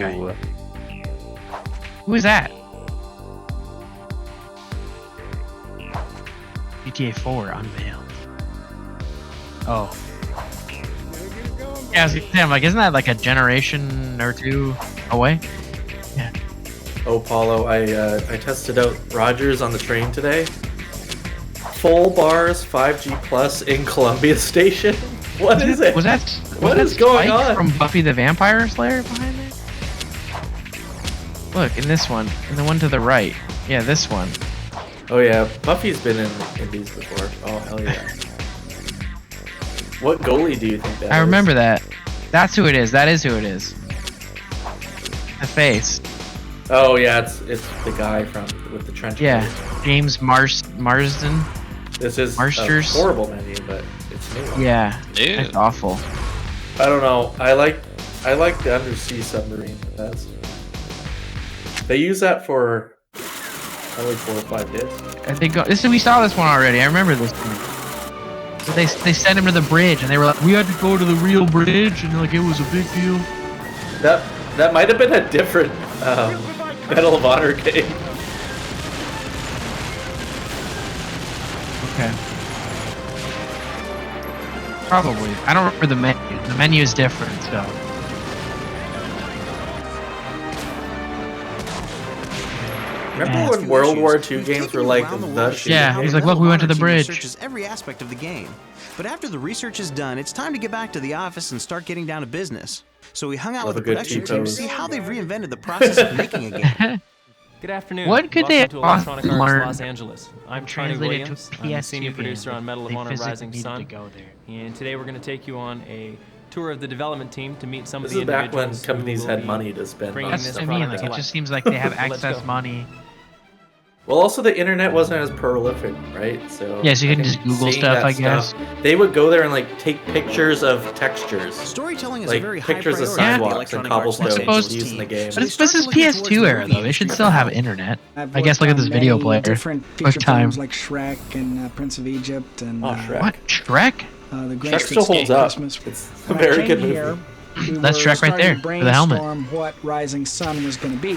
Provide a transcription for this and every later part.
guy. Who is that? GTA 4 unveiled. Oh. Yeah, damn, like, isn't that like a generation or two away? Yeah. Oh, Paulo, I tested out Rogers on the train today. Full bars, 5G plus in Columbia Station. What is it? Was that going Spike on? from Buffy the Vampire Slayer behind it? Look, in this one, and the one to the right. Yeah, this one. Oh yeah, Buffy's been in these before. Oh hell yeah. What goalie do you think that is? I remember that. That's who it is. That is who it is. The face. Oh yeah, it's the guy with the trench coat. Yeah, James Marsden. This is Marsters. a horrible menu, but it's new. Yeah, it's awful. I don't know. I like the undersea submarine the best. They use that for only 4 or 5 hits. I think we saw this one already. I remember this one. So they sent him to the bridge, and they were like, "We had to go to the real bridge," and like it was a big deal. That might have been a different Medal of Honor game. Okay. Probably. I don't remember the menu. The menu is different, so. Remember when World War II games were like the shit? Yeah, he's like, look, we went to the bridge. Researches every aspect of the game. But after the research is done, it's time to get back to the office and start getting down to business. So we hung out with the production team to see how they've reinvented the process of making a game. Good afternoon. What could they Welcome to Electronic Arts learn? Los Angeles. I'm Tony Translated Williams. to I'm the PS2 senior producer game, on Medal of they Honor physically Rising needed Sun. to go there. And today we're going to take you on a tour of the development team to meet some This of the is back when individuals companies who had will money to spend. bringing On That's this what I stuff. mean. product Like, to it just life. seems like they have Let's excess go. money. Well, also the internet wasn't as prolific, right? So Yeah, so you I can think just Google seeing stuff, that I guess. stuff- They would go there and like take pictures of textures, Storytelling is like a very high pictures of priority for the sidewalks and Electronic Arts cobblestones Los Angeles used in the team. game. So But they this is started looking towards PS2 the era, movie though. They should industry still for have help. internet. I've I guess look at worked this on video many player. different First feature time. films like Shrek and Prince of Egypt and Oh, Shrek. What? Shrek? The Shrek Grinch still That holds Stole up. Christmas. It's a When I very came good here, movie. we That's were Shrek right starting there, to with the helmet. brainstorm what Rising Sun was going to be.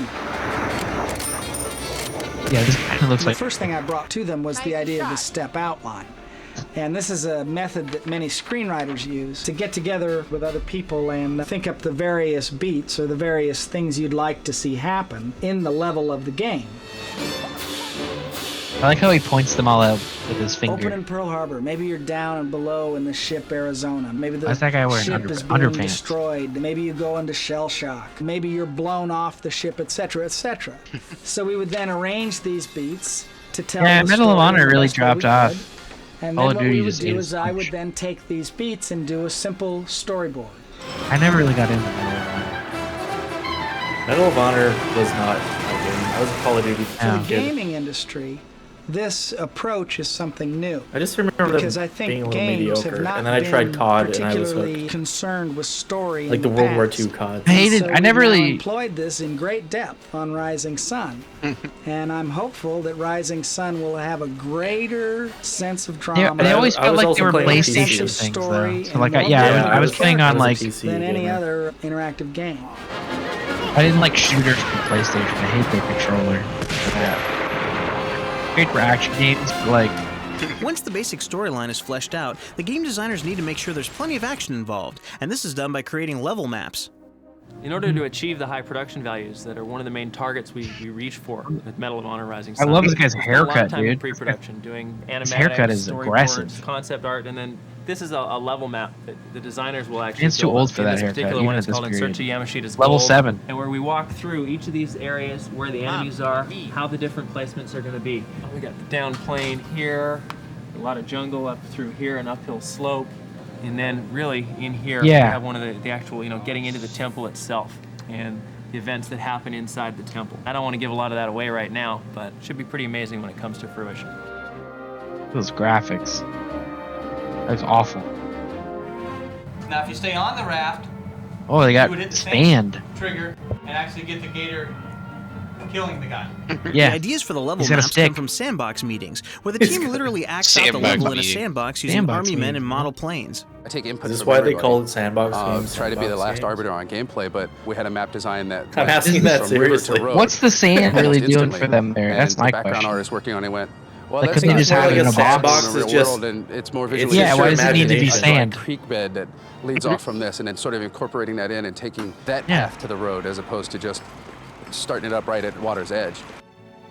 Yeah, this kind of looks The like. first thing I brought to them was the idea of the step outline. And this is a method that many screenwriters use to get together with other people and think up the various beats or the various things you'd like to see happen in the level of the game. I like how he points them all out with his Open finger. in Pearl Harbor. Maybe you're down and below in the ship Arizona. Maybe the Why's that guy wearing ship is being underpants? destroyed. Maybe you go into shell shock. Maybe you're blown off the ship, etc., etc. So we would then arrange these beats to tell Yeah, the Medal of story Honor in the really best way we dropped off. could. And Call then of what Duty we would just do ate is its I lunch. would then take these beats and do a simple storyboard. I never really got into that. Medal of Honor was not my game. I was a Call of Duty For Yeah. the kid. gaming industry, this approach is something new. I just remember Because them I think being a little games mediocre, have not and then I been tried COD and I was particularly hooked. concerned with story Like in the World War past. II COD. I hated. So I never we now really. employed this in great depth on Rising Sun, and I'm hopeful that Rising Sun will have a greater sense of drama. They always I felt was like they also were playing on sense PlayStation of things, though. story So like, and yeah, more I was playing on like. PC than any gamer. other interactive game. I didn't like shooters for PlayStation. I hate their controller. Yeah. Great for action games, but like. Once the basic storyline is fleshed out, the game designers need to make sure there's plenty of action involved, and this is done by creating level maps. In order to achieve the high production values that are one of the main targets we reach for with Medal of Honor Rising I Sun. love this guy's we spent a lot of haircut, time in dude. pre-production doing animatics, His haircut is storyboards, aggressive. concept art, and then this is a level map that the designers will actually It's too build old up. for In that this haircut, particular even one at is this called period. In Search of Yamashita's Level Gold, 7. and where we walk through each of these areas where the enemies are, how the different placements are going to be. We got the down plane here, a lot of jungle up through here, an uphill slope, and then really in here Yeah. we have one of the actual, getting into the temple itself and the events that happen inside the temple. I don't want to give a lot of that away right now, but it should be pretty amazing when it comes to fruition. Those graphics. That's awful. Now, if you stay on the raft, Oh, they you got would hit the stand. trigger and actually get the gator killing the guy. Yeah. The ideas for the level He's got a maps stick. come from sandbox meetings, where the team literally acts out the Sandbox level in a meeting. sandbox using Sandbox army men meeting. and model planes. I take input Is this from why they everybody. call it sandbox games? Try to be the sandbox last games? arbiter on gameplay, but we had a map design that I'm went asking that from river to seriously. road What's the sand really almost doing instantly. for them there? And That's my the background question. artist working on it went, well, Like, that's couldn't they not just have really it in a sandbox box? in the real It's just- world, and it's more it's visually. Yeah, just why your does it need to be imagination. sand? Creek bed that leads off from this, and then sort of incorporating that in and taking that Yeah. path to the road as opposed to just starting it up right at water's edge.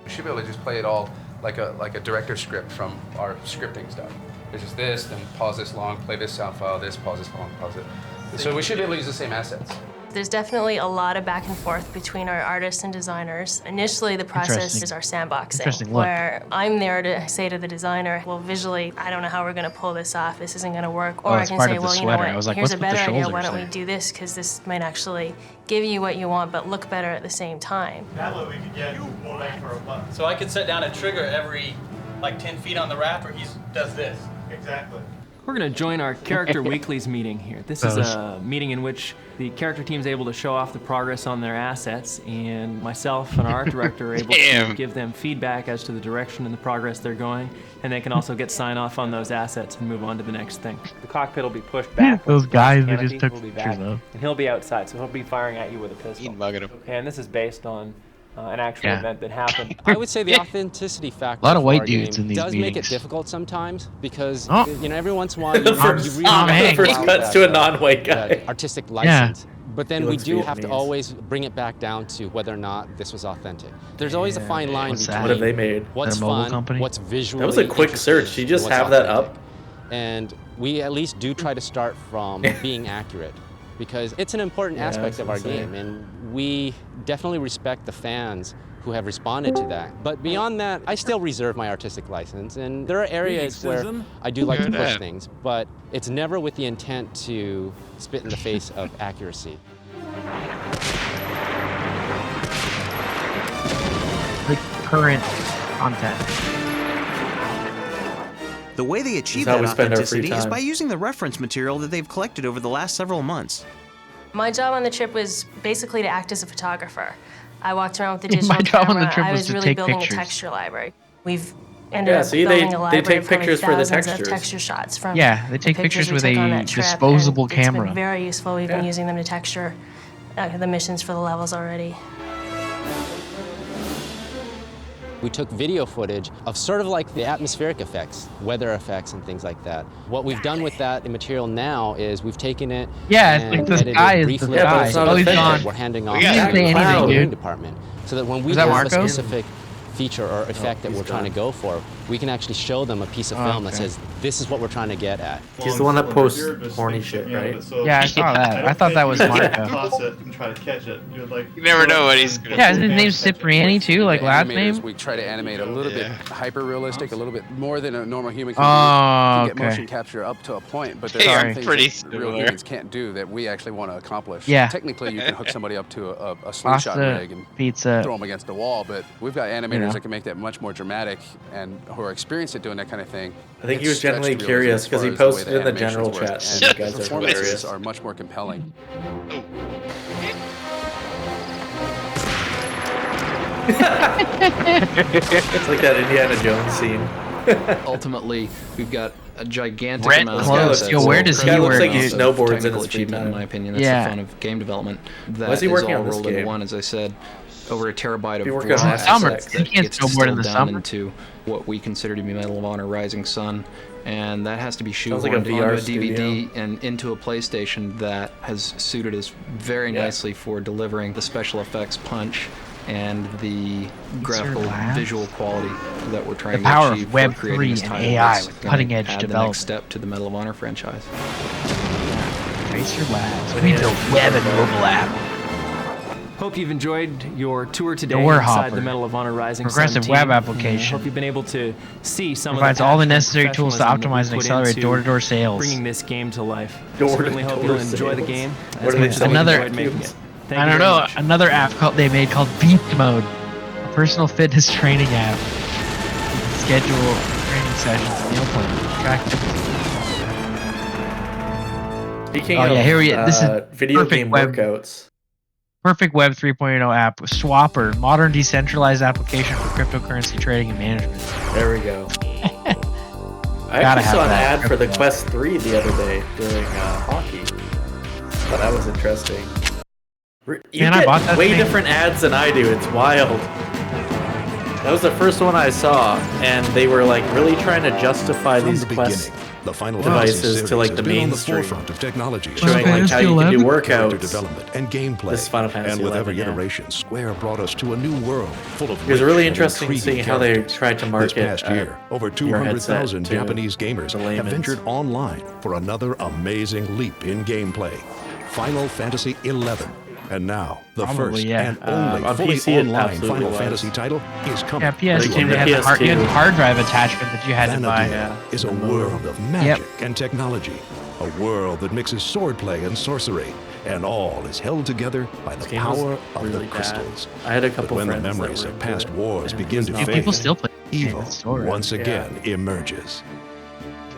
We should be able to just play it all like a director script from our scripting stuff. It's just this, then pause this long, play this sound file, this, pause this long, pause it. So we should be able to use the same assets. There's definitely a lot of back and forth between our artists and designers. Initially, the process Interesting. is our sandboxing, Interesting look. where I'm there to say to the designer, well, visually, I don't know how we're going to pull this off. This isn't going to work. Or Oh, I it's can part say, of the well, you know sweater. what? I was like, Here's what's a with the better idea. Why shoulders don't we there? do this? Because this might actually give you what you want, but look better at the same time. That way we could get more bang for a buck. So I could set down a trigger every like 10 feet on the raft where he does this. Exactly. We're going to join our Character Weeklies meeting here. This is a meeting in which the character team is able to show off the progress on their assets, and myself and our art director are able to Damn. give them feedback as to the direction and the progress they're going, and they can also get sign off on those assets and move on to the next thing. The cockpit will be pushed back. Those guys that Canopy just took will be pictures back, of. and he'll be outside, so he'll be firing at you with a pistol. Eating bugging him. And this is based on an actual Yeah. event that happened. I would say the authenticity factor A lot of for white our dudes game in these does make it meetings. difficult sometimes because Oh. every once in a while you First- really Tom have to Hanks. First allow cuts that, to a non-white guy. that artistic license. But then He we looks do have to Vietnamese. always bring it back down to whether or not this was authentic. There's always a fine line What's that? between What have they made? what's Their mobile fun, company? what's visually That was a quick interesting, search. You just and what's have that authentic. up? And we at least do try to start from being accurate because it's an important Yeah, aspect of our that's insane. game, and we definitely respect the fans who have responded to that. But beyond that, I still reserve my artistic license, and there are areas where I do like to Good push ad. things, but it's never with the intent to spit in the face of accuracy. The current content. The way they achieve how that we spend our free authenticity is time. by using the reference material that they've collected over the last several months. My job on the trip was basically to act as a photographer. I walked around with the digital My job on camera. the trip I was was to really take building pictures. a texture library. We've ended Yeah, up see, building they a library take of probably pictures for the thousands of textures. texture shots from Yeah, they take the pictures we with took on a that trip, disposable and camera. It's been very useful. We've been using them to texture the missions for the levels already. We took video footage of sort of like the atmospheric effects, weather effects and things like that. What we've done with that material now is we've taken it Yeah, it's and like the edited sky is briefly the Yeah, but sky. it's not Oh, he's authentic. gone. we're handing off We to got the anything, engineering dude. department. So that when we Was that have a Marco? specific feature or effect that he's we're trying to gone. go for, we can actually show them a piece of Oh, film that okay. says, this is what we're trying to get at. He's the one that posts horny shit, right? Yeah, I saw that. I thought that was Marco. Toss it and try to catch it. You would like. You never know what he's gonna Yeah, isn't his name Cipriani too? Like The last animators, name? We try to animate a little bit Yeah. hyper-realistic, a little bit more than a normal human can Oh, do. You get okay. motion capture up to a point, but They there are are things pretty that real similar. humans can't do that we actually want to accomplish. Yeah. Technically, you can hook somebody up to a slingshot Pasta, rig and pizza. throw them against the wall, but we've got animators know. that can make that much more dramatic and who are experienced at doing that kind of thing. I think he It's was genuinely stretched curious realism because he as far as posted the in the way general animations work, chat. and And you guys are performances hilarious. are much more compelling. It's like that Indiana Jones scene. Ultimately, we've got a gigantic Red amount clothes. of Yo, where does This he guy looks work? like he snowboards in technical his free achievement, in time. my opinion. That's Yeah. the fun of game development. That Why is he working all on this rolled game? into one, as I said. Over a terabyte of He worked raw on Mass Summer. Effect. He that can't gets snowboard in distilled the down summer. into what we consider to be Medal of Honor Rising Sun, and that has to be Sounds like a shoehorned VR onto a DVD studio. and into a PlayStation that has suited us very Yeah. nicely for delivering the special effects punch and the graphical Labs? visual quality that we're trying The power to of achieve for Web creating 3 this and title AI that's with gonna cutting-edge add the development. next step to the Medal of Honor franchise. Tracer Labs. We build web and mobile app. Hope you've enjoyed your tour today Door inside hopper. the Medal of Honor Rising Progressive Sun web team. application. Hope you've been able to see some Provides of the all the passion and necessary tools to professionalism that we optimize and put accelerate into door-to-door sales. Bringing this game to life. Door-to-door Certainly hope you'll enjoy the sales. game What as are they much as we selling? Another- enjoyed making it. Thank I you don't very know. much. Another app they made called Beast Mode, a personal fitness training app. You can schedule training sessions, meal plans, track Speaking Oh, of yeah, here we- this is video perfect game web- workouts, Perfect Web 3.0 app. Swapper, modern decentralized application for cryptocurrency trading and management. There we go. I actually saw an ad for the Quest 3 the other day during hockey. Thought that was interesting. You Man, get I bought that way thing. different ads than I do. It's wild. That was the first one I saw, and they were like really trying to justify these Quest the Final devices to like the mainstream, of technology, showing like how you can do workouts, development and gameplay. This Final Fantasy and with 11, every iteration, Square brought us to a new world full of. It was really interesting seeing how they tried to market. This past year, over 200,000 Japanese gamers have ventured online for another amazing leap in gameplay. Final Fantasy 11. And now, the first and only on fully PC online Final Fantasy title is coming. Yeah, PS2 they had the hard drive attachment that you had to buy. Is a world of magic and technology. A world that mixes swordplay and sorcery. And all is held together by the power of the crystals. I had a couple but when the friends memories that of were past into it, wars and it begin was to not fade, People still play evil once again emerges.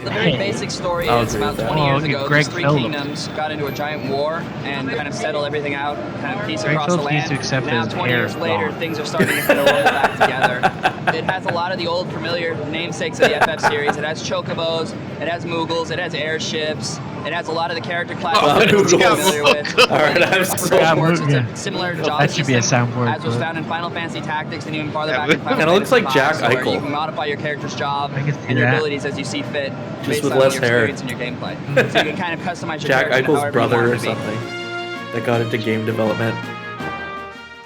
The very basic story is about 20 years ago, these three kingdoms got into a giant war and kind of settled everything out, kind of peace across the land. Now, 20 years later, things are starting to kind of roll back together. It has a lot of the old familiar namesakes of the FF series. It has chocobos, it has Moogles, it has airships, it has a lot of the character classes that you're familiar with. Alright, I'm so It's a similar job That should be a soundboard. as was found in Final Fantasy Tactics and even farther back in Final And it looks Fantasy like Jack V, where Eichel. you can modify your character's job I can see and your that. abilities as you see fit. Just based with on less your hair. experience and your gameplay. So you can kind of customize your Jack character Eichel's however you brother want or it to be. something that got into game development.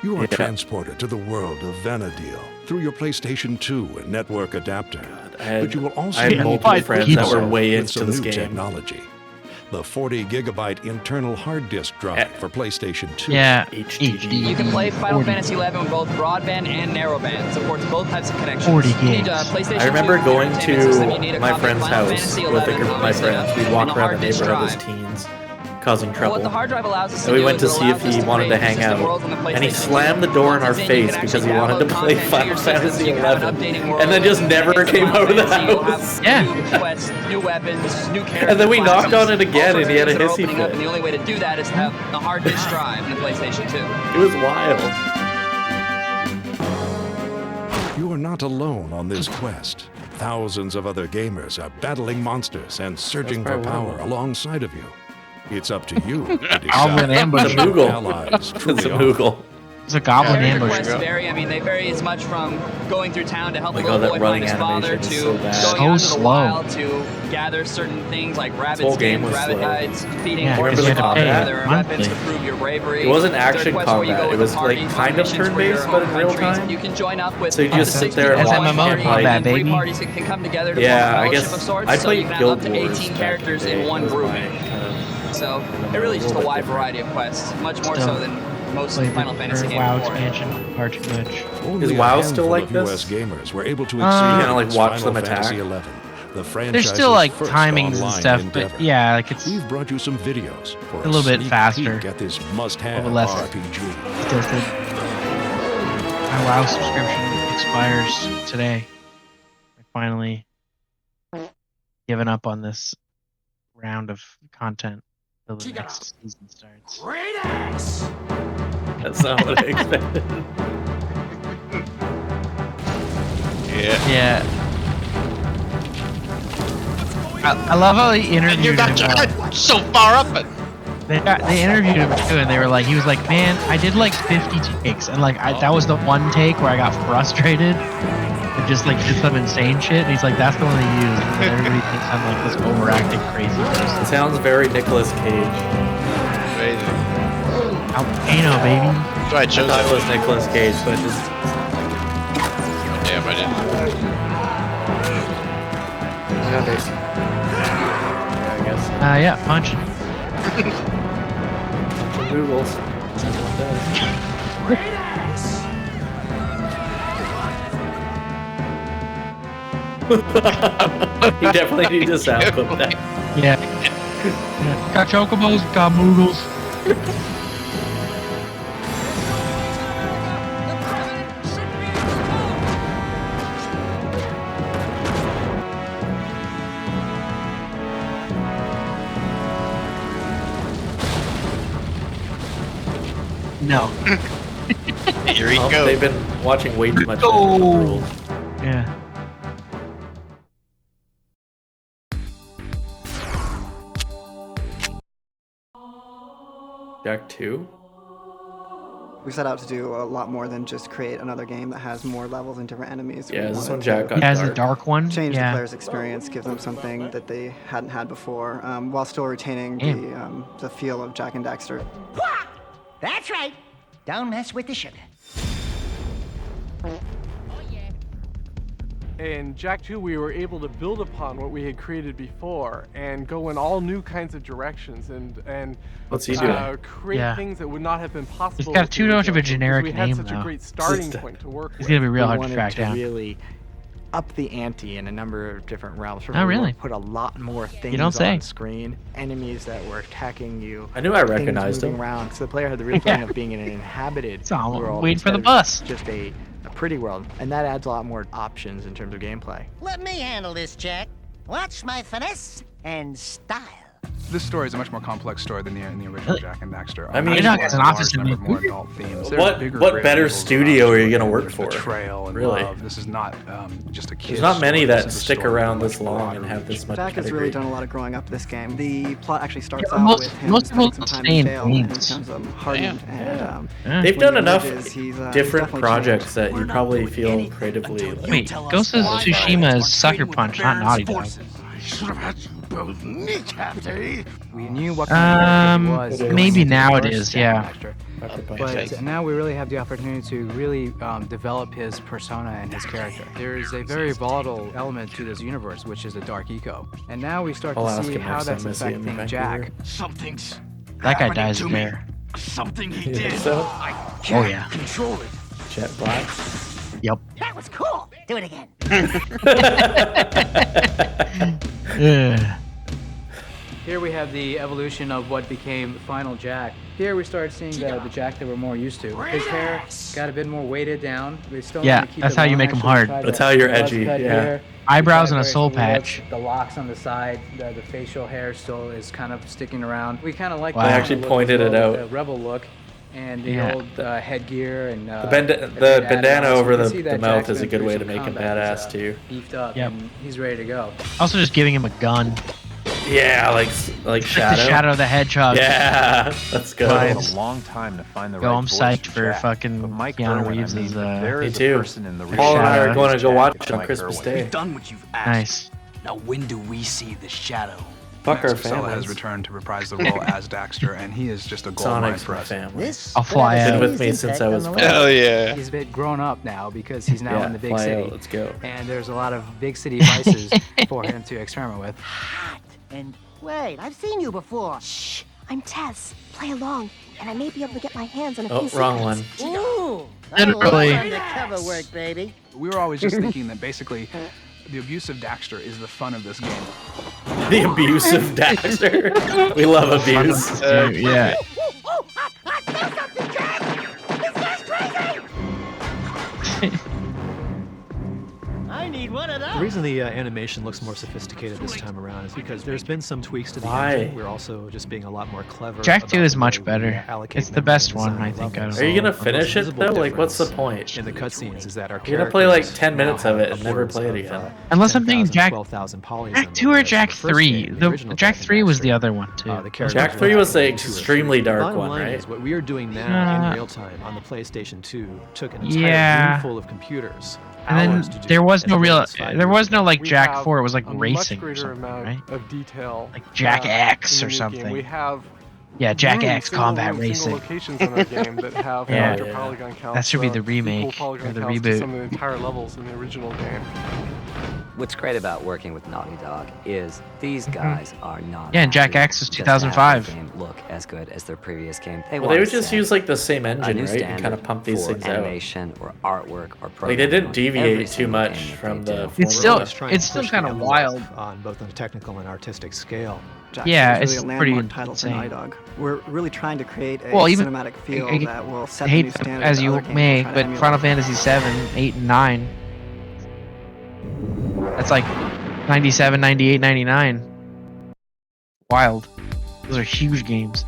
You are transported to the world of Vanadil through your PlayStation 2 and network adapter. But you will also I had multiple friends that were way with into some this new game. technology. The 40 gigabyte internal hard disk drive for PlayStation 2. Yeah, HD. You can play Final Fantasy 11 with both broadband and narrowband. It supports both types of connections. 40 You need gigs. a PlayStation I remember 2 going entertainment system. You need to a my copy of friend's Final house Fantasy with a 11, group of my obviously, friends. We'd and walk a around hard the disk neighborhood as drive. teens, causing What trouble. the hard drive allows us to And we do went is to it see allows if us he to wanted to create hang consistent out. worlds on the And he PlayStation 2. slammed the door in our Once it's in, you face can because he actually wanted to download play content to Final your system, so Fantasy you can have an 11. updating world. And then just never Next to came Final out of the Fantasy, you'll have house. new quests, new weapons, new characters. And then we knocked on it again all and he had a sorts of hissy things that are opening up, fit. and the only way to do that is to have a hard disk drive in the PlayStation 2. It was wild. You are not alone on this quest. Thousands of other gamers are battling monsters and searching for power alongside of you. It's up to you to decide Goblin ambush. It's a Moogle. allies It's truly a are. Moogle. It's a goblin Character ambush. quests vary. I mean, they vary as much from going through town to help Like, a little that boy running find his father animation is to so bad. going out into So the slow. wild to gather certain things like rabbit whole game skins, was rabbit slow. hides, defeating Yeah, horses, because you had to pay there are monthly. weapons to prove your bravery. It wasn't There are action quests where you go combat. with It was a party, like on kind of missions for turn-based, your but in home real countries. time. You can join up with So you up to just sit 60 there and people in watch one MMO party, combat, and then baby. three parties can come together to Yeah, form a I fellowship guess of sorts, I so played you can have Guild up to Wars 18 back characters in the day. in one That was group. my kind of- So it really is just a wide variety of quests, much more so than most Played Final the Fantasy games WoW before. expansion far too much. Only Is a WoW still handful like of this? US gamers were able to You experience kinda, like, watch Final them Fantasy attack? 11, the There's franchise's still like first timings and online stuff, endeavor. but yeah, like it's We've brought you some videos for a little bit sneak faster. peek at this must-have little less RPG. tilted. My WoW subscription expires today. I finally given up on this round of content until the next season starts. That's not what I expected. Yeah. I love how they interviewed him. So far up it. They interviewed him too, and they were like, he was like, man, I did like 50 takes, and like that was the one take where I got frustrated and just like did some insane shit. And he's like, that's the one they used. And then everybody thinks I'm like this overacting crazy person. It sounds very Nicolas Cage. Crazy. Al Pacino, baby. That's why I chose I thought it was that. Nicolas Cage, but it just Damn, I didn't. yeah, I guess. Yeah, punch. Google's. You definitely need to sound clip that. Yeah. Got chocobos, got moogles. No. Here he goes. They've been watching way too much. Oh. Yeah. Jak 2? We set out to do a lot more than just create another game that has more levels and different enemies. Yeah, We this wanted one Jak to got has a dark one. change the Yeah. player's experience, give them something that they hadn't had before, while still retaining the feel of Jak and Daxter. That's right. Don't mess with the sugar. In Jak 2, we were able to build upon what we had created before and go in all new kinds of directions and What's he doing? create things that would not have been possible. He's got too much of a because generic we had name, such though. a great starting point to work with. He's gonna be real hard to wanted track down. Really up the ante in a number of different realms. Oh, really? Put a lot more things don't say. on screen. Enemies that were attacking you. I knew I things recognized moving him. around. So the player had the real feeling of being in an inhabited So I'm world. waiting for the instead of bus. Just a pretty world, and that adds a lot more options in terms of gameplay. Let me handle this, Jak. Watch my finesse and style. This story is a much more complex story than the original Jak and Daxter. I mean, it's an office in more adult themes. what better studio are you gonna work for? Betrayal and Really? love. This is not just a kid. There's not many that stick around this long and have this much Jak has pedigree. really done a lot of growing up this game. The plot actually starts Yeah, out most- with him most spending people some time stay in in jail, and he games. becomes hardened. And They've when done he enough emerges, he's different definitely projects that you probably feel creatively. Wait, Ghost of Tsushima is Sucker Punch, not Naughty Dog. Should have had you both kneecapped, eh? We knew what kind of character he was. Maybe going now into it the is, first yeah. Daxter. But now we really have the opportunity to really develop his persona and his character. There is a very volatile element to this universe, which is the dark eco. And now we start to see how that's affecting Jak. Something's That guy happening dies to there. me. Something he You think did. so? I Oh, can't yeah. control it. Jet Black. Yep. That was cool. Do it again. Here we have the evolution of what became the final Jak. Here we start seeing the Jak that we're more used to. His hair got a bit more weighted down. We still Yeah, want to keep that's it how you long, make 'em actually hard. tried That's to how you're buzz edgy, cut yeah. here. Eyebrows He's got and a very soul smooth look. patch. The locks on the side, the facial hair still is kind of sticking around. We kind of like Wow. that They actually look as pointed it well, out. the rebel look. And the Yeah. old headgear and The bandana over you can the see that mouth Jak's is a been good through way to some make him combat. He's, badass too. Beefed up, Yep. and he's ready to go. Also, just giving him a gun. Yeah, like Like Shadow. the Shadow the Hedgehog. Yeah, let's go. Vibes. It took a long time to find the Yo, right I'm voice psyched for for Jak. fucking But Mike Keanu Irwin, Reeves I mean, as, there Me is too. a person in the real Paul and I are Shadow. going to go watch on Mike Christmas Irwin. Day. We've done what you've asked. Nice. Now when do we see the shadow? Fuck our Max Casella has families. returned to reprise the role as Daxter, and he is just a gold mine Sonic's for my us. family. This I'll fly Been out. with me since I was Hell yeah. He's a bit grown up now because he's now Yeah, in the big fly city. out, let's go. And there's a lot of big city vices for him to experiment with. hot. And wait, I've seen you before. Shh, I'm Tess. Play along, and I may be able to get my hands on a Oh, few wrong secrets. one. Ooh, Literally. undercover work, baby. We were always just thinking that basically the abuse of Daxter is the fun of this game. The abuse of Daxter. We love abuse. Yeah. I feel something, Jak! This guy's crazy! I need one of those. The reason the animation looks more sophisticated this time around is because there's been some tweaks to the Why? engine. We're also just being a lot more clever. Jak about 2 is the much way we better. allocate It's the memory best and one, design I think. levels. Are you gonna The most finish it visible though? Like, what's the difference point? in the cutscenes is that our You're gonna play like characters 10 minutes of now it have and never upwards play it of, again. Unless I'm thinking 10,000, Jak 12,000 polys Jak in 2 or them, Jak whereas the first 3. game, the The original Jak Jak 3 was Daxter, the other one too. the characters Jak were 3 was the two or three. extremely dark Bottom one, line right? is what we are doing now in real time on the PlayStation 2 took an entire Yeah. room full of computers. And hours then to do there was as no well real, as 5 there was years no ago. like We Jak have 4. It was like a racing much or greater something, amount right? of detail. Like Jak X in or the new game. something. We have Yeah, Jak rooms, X single Combat rooms, single Racing. locations in our game that have Yeah. larger Yeah. polygon counts. That should be the equal remake polygon or the counts to reboot. some of the entire levels in the original game. What's great about working with Naughty Dog is these guys are not. Yeah, and Jak happy X is just to have their 2005. game look as good as their previous game. Well, they would just use like the same a engine, new right? And standard kind of pump these for things out. animation or artwork or Like they didn't programming on every deviate too single much game that from they the do. It's still, Just trying to it's still push kind the of envelope wild. on both a technical and artistic scale. Jak Yeah, is it's really a pretty landmark title for Naughty insane. Dog. We're really trying to create a Well, even cinematic feel I that will set the hate new standard as that you other games may, will try to but emulate. Final Fantasy 7, 8, and 9. That's like 97, 98, 99. Wild. Those are huge games.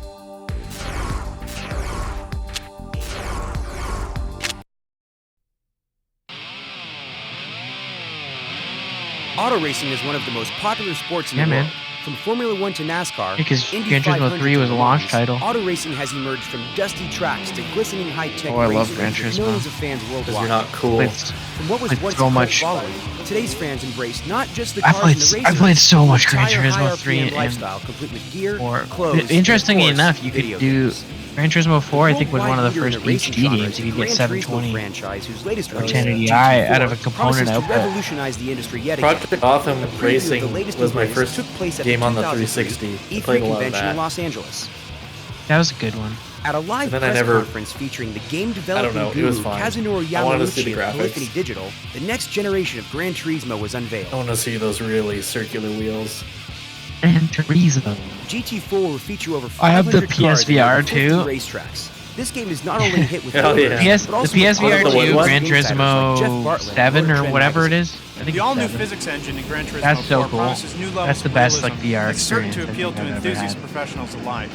Auto racing is one of the most popular sports in the world. From Formula 1 to NASCAR, because Gran Turismo 3 was a launch title. Auto racing has emerged from dusty tracks to glistening high-tech I love Gran Turismo. Millions of fans worldwide. You're not cool. From what was once so much. following, today's fans embrace not just the cars and the racing. I played so much Gran Turismo 3 and lifestyle, complete with gear, 4. clothes, Interestingly and enough, you could do Gran Turismo 4. I think was one of the first HD games. You could get Gran 720 franchise, whose latest or release, 1080i GT4, out of a component promises to output. revolutionize the industry yet again. Project Gotham A preview of Racing the latest was my release first took place at game on the 2003 360. I E3 played a lot of convention in that. Los Angeles. That was a good one. At a live And then I press never- conference featuring the game I development don't know, it was guru fine. Kazunori I wanted to see the Yamauchi of graphics. Polyphony Digital, the next generation of Gran Turismo was unveiled. I want to see those really circular wheels. Gran Turismo. GT4 will feature over I have the 500 cars and PSVR over 50 too. racetracks. This game is not only a hit with Hell fans, yeah. but also The with PSVR other 2, gaming Gran insiders like Jeff Turismo Bartlett, 7 or Trend whatever it Magazine. is. I think The it's all-new 7. physics engine in Gran Turismo That's so 4 cool. promises new levels That's the of best realism VR that's certain experience to I appeal think to I've ever enthusiasts had. and professionals alike.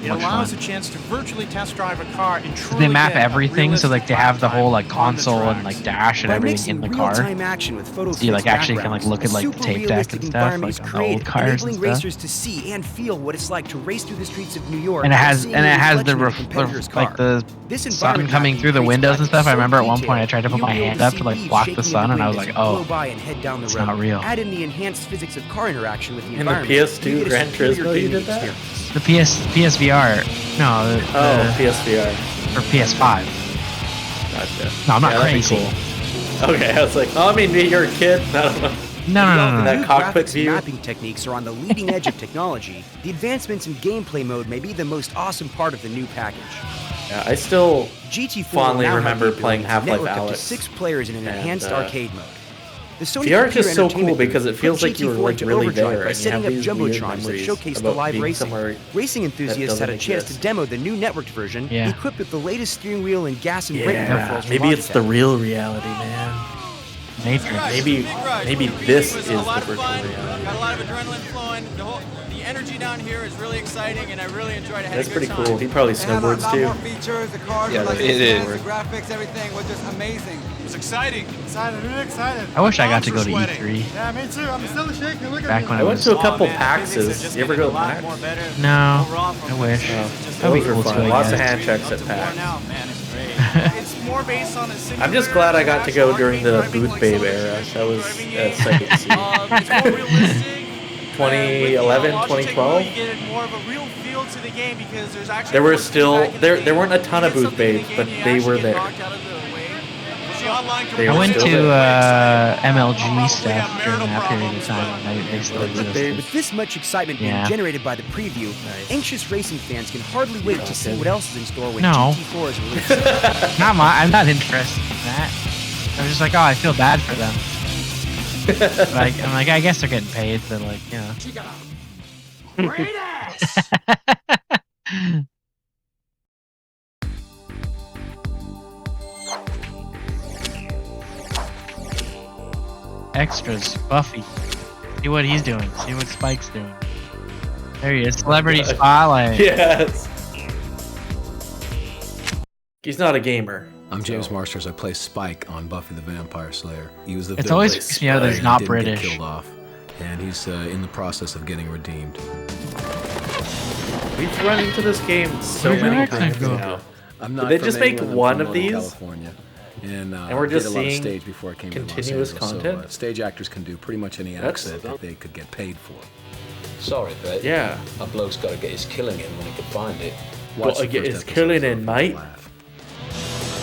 It Much allows fun. a chance to virtually test drive a car and truly They map get a everything, so like they have the whole like realistic lap time console on the and like tracks. dash and By everything in mixing the car. real-time action with photo So you like fixed actually can like backgrounds, look at like a the tape deck super and stuff, realistic like on the environment old is cars and enabling stuff. racers to see and feel what it's like to race through the streets of New York. And it has seeing and it the has the reflection of a competitor's like the This sun environment coming mapping through the creates windows and stuff. I graphics so remember at one point I detailed, tried to put you'll my be able hand to up see to like leaves block shaking the in sun, and I was wind like, as you blow oh, by and head down the it's road. not real. Add in the enhanced physics of car interaction with the In the environment. PS2 you get a Gran superior Turismo, you gaming did that? experience. The PSVR. No, the PSVR. for PS5. Gotcha. No, I'm not Yeah, that'd be crazy. cool. Okay, I was like, oh, I mean, you're a kid. I don't know. No. That New cockpit graphics view. and mapping techniques are on the leading edge of technology. The advancements in gameplay mode may be the most awesome part of the new package. Yeah, I still GT4 fondly will now remember have the playing ability to Half-Life network up to Alyx. 6 players in an And, enhanced arcade mode. The Sony VR is Computer just so cool Entertainment because it Group feels put like you were GT4 like into really overdrive there by and you setting have up these weird jumbotrons that memories showcase the about live being racing. somewhere Racing enthusiasts had a doesn't chance to exist. demo the new networked version, Yeah. equipped with the latest steering wheel and gas and brake Yeah, peripherals from maybe it's the Logitech. real reality, man. Matrix. Maybe this is the a lot of virtual fun. reality. Got a lot of adrenaline flowing. The energy down here is really exciting, and I really enjoyed it. That's pretty cool. He probably snowboards too. Features, the cars, Yeah, like it is. the graphics, everything was just amazing. It was exciting. Really excited. I wish I got Palms to are go to sweating. E3. Yeah, me too. I'm still shaking. Look at Back me. when I I went was. to a couple Physics are PAXs. just You ever getting go a to lot PAX? more better No, overall from I wish. just That'd be Those are cool fun. too. I Lots of guess. hand checks at worn PAX. out, man. It's great. It's more based on a simulator. I'm just glad I got to go during the driving Booth like Babe some of the era. traditional That was driving sight to see. It's more realistic. 2011, 2012. You get more of a real feel to the game because there's actually There were more still feedback in the there game. weren't a ton of You get Booth something in the Babes, game, but you they actually were get there. knocked out of the way. The online They I were went still to there. MLG stuff during that period of time. They still existed. With this much excitement Yeah. being generated by the preview, anxious racing fans can hardly wait to see what else is in store when No. GT4 is released. I'm not interested in that. I was just like, oh, I feel bad for them. Like, I'm like, I guess they're getting paid, but like, you know. Great ass! Extras, Buffy. See what he's doing. See what Spike's doing. There he is. Celebrity Spotlight. Yes. He's not a gamer. I'm James Marsters. I play Spike on Buffy the Vampire Slayer. He was the It's villain. always freaks me out that he's not He didn't British. Get killed off, and he's in the process of getting redeemed. We've run into this game so Where'd your many accent times go? now. I'm not. Did they from just make England, I'm one from of Northern these? California. And we're just did a lot of seeing stage before I came to Los continuous Angeles. content? So, stage actors can do pretty much any That's- accent that they could get paid for. Sorry, but Yeah. a bloke's got to get his killing in when he can find it. Gotta get his killing in, mate.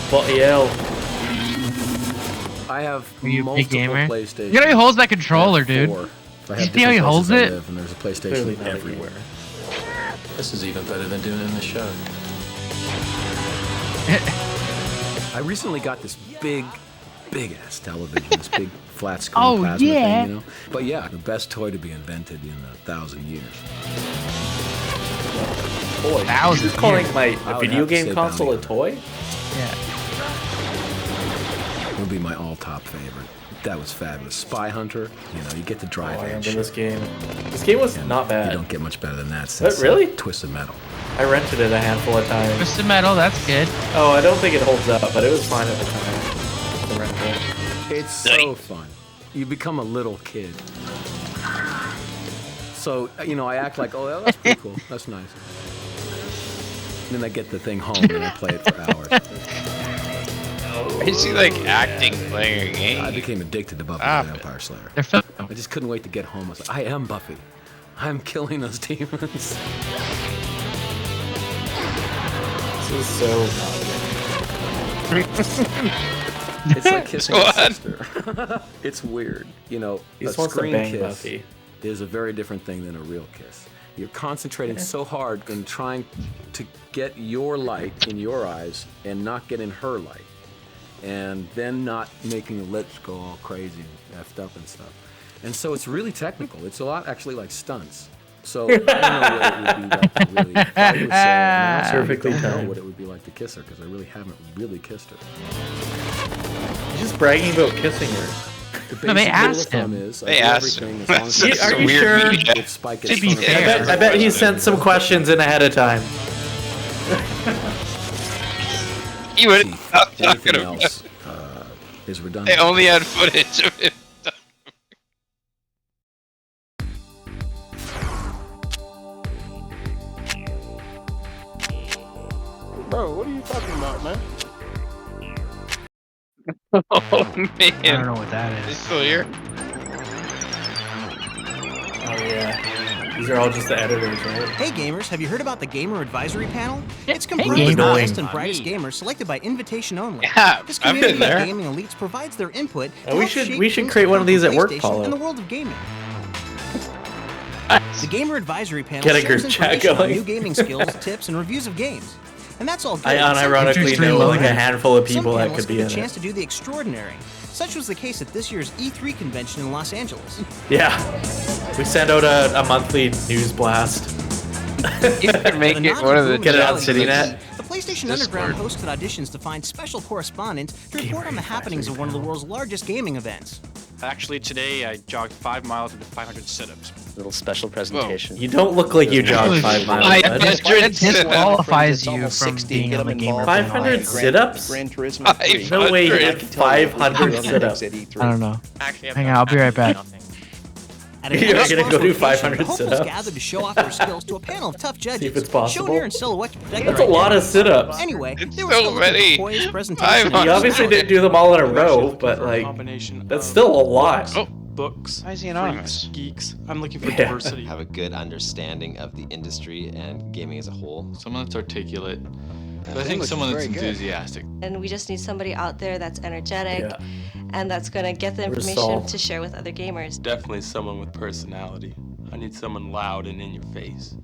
Bloody hell. I have Are you a big multiple gamer? PlayStations. Look at how he holds that controller, I have dude. 4. I You have see how he different holds places I it? live, and there's a Clearly PlayStation not a everywhere. This is even better than doing it in the show. I recently got this big ass television, this big flat screen Oh, plasma yeah. thing, you know. But yeah, the best toy to be invented in 1,000 years. Boy, Thousands you're calling years. my I a would video have to game say console a Bounty toy? Yeah. It'll be my all-top favorite. That was fabulous. Spy Hunter, you know, you get to drive Oh, I that remember shit. this game. This game was And not bad. You don't get much better than that. What, Since, really? Twisted Metal. I rented it a handful of times. Twisted Metal, that's good. Oh, I don't think it holds up, but it was fine at the time. The rental. It's so fun. you become a little kid. So, I act like, oh, that's pretty cool. That's nice. And then I get the thing home and I play it for hours. Is he like acting, playing a game? I became addicted to Buffy the Vampire Slayer. I just couldn't wait to get home. I was like, I am Buffy. I'm killing those demons. This is so... It's like kissing a sister. It's weird. He A just wants to screen bang kiss Buffy. is a very different thing than a real kiss. You're concentrating so hard and trying to get your light in your eyes and not get in her light. And then not making the lips go all crazy and effed up and stuff. And so it's really technical. It's a lot actually like stunts. So I don't know what it would be like to really fight with Sarah. I Perfectly don't know timed. what it would be like to kiss her because I really haven't really kissed her. He's just bragging about kissing her. The No, they basic rule of asked thumb him. is, I They do asked everything him. as long as That's it's Are so you weird sure? that Spike gets To be thrown out. fair. I bet he sent some questions in ahead of time. You would Anything else is redundant. They only had footage of it. Bro, what are you talking about, man? Oh man. I don't know what that Is is. still here? Oh yeah. These are all just the editors, right? Hey gamers, have you heard about the Gamer Advisory Panel? It's Hey, comprised of the gamers. best and brightest gamers selected by invitation only. Yeah, This I've community been there. of gaming elites provides their input to we help should- shape we should things create to one of come these from at work, PlayStation Paulo. in the world of gaming. The Gamer Advisory Panel Get a shares group chat information on going. new gaming skills, tips, and reviews of games. And that's all good. I unironically know like a handful of people Some that panelists could be get in a chance it. to do the extraordinary. Such was the case at this year's E3 convention in Los Angeles. Yeah. We send out a monthly news blast. You could make it one of the Get it on challenges. CityNet. The PlayStation Discord. Underground hosted auditions to find special correspondents to report on the happenings of one of the world's largest gaming events. Actually, today I jogged 5 miles and did 500 sit-ups. Little special presentation. You don't look like you jogged 5 miles. bud. This disqualifies you from being on the gamer. 500 sit-ups? Gran Turismo 3. No way you I did can tell you what 500 we're doing sit-ups. next at E3. I don't know. Actually, Hang on, I'll be right back. At a You're Xbox gonna go do location, 500 hopefuls sit-ups? gathered to show off their skills to a panel of tough judges. See if it's possible. Shown here in silhouette to protect That's their a lot of identities. sit-ups. Anyway, It's they were so still looking many. for poised presentation. You obviously didn't do them all in a row, but like, that's still a lot. Oh, Books, why is he anonymous? freaks, geeks. I'm looking for Yeah. diversity. Have a good understanding of the industry and gaming as a whole. Someone that's articulate. But I think someone that's enthusiastic. And we just need somebody out there that's energetic and that's going to get the information Resolve. to share with other gamers. Definitely someone with personality. I need someone loud and in your face.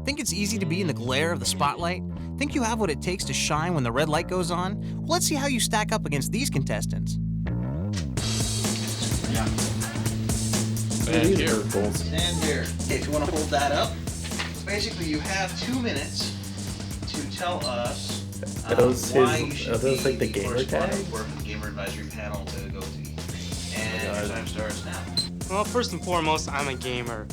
Think it's easy to be in the glare of the spotlight? Think you have what it takes to shine when the red light goes on? Well, let's see how you stack up against these contestants. Stand here. Stand here. Okay, if you want to hold that up. So basically, you have 2 minutes to tell us Are those why his- you should are those be like the gamer first one tags? to work with the Gamer Advisory Panel to go to E3. And your time starts now. Well, first and foremost, I'm a gamer.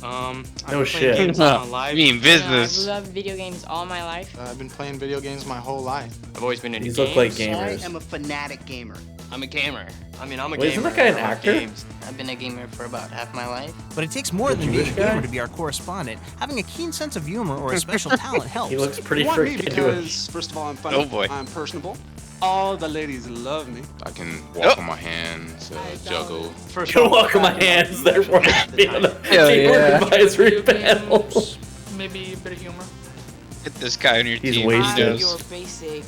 I've No been playing shit. games all my life. You mean business. I've loved video games all my life. I've been playing video games my whole life. I've always been into These games. look like I gamers. am a fanatic gamer. I'm a gamer. I mean, I'm a Wait, gamer. isn't that guy an I love actor? Games. I've been a gamer for about half my life. But it takes more The than being a Jewish guy? gamer to be our correspondent. Having a keen sense of humor or a special talent helps. He looks pretty You want me freaking Jewish. because, first of all, I'm funny. Oh, boy. I'm personable. All the ladies love me. I can walk on my hands, juggle. First Don't of all, walk on my hands, therefore be on the Hell Gamer yeah. Advisory Panel. Maybe a bit of humor. Get this guy on your He's team. wasted. I'm your basic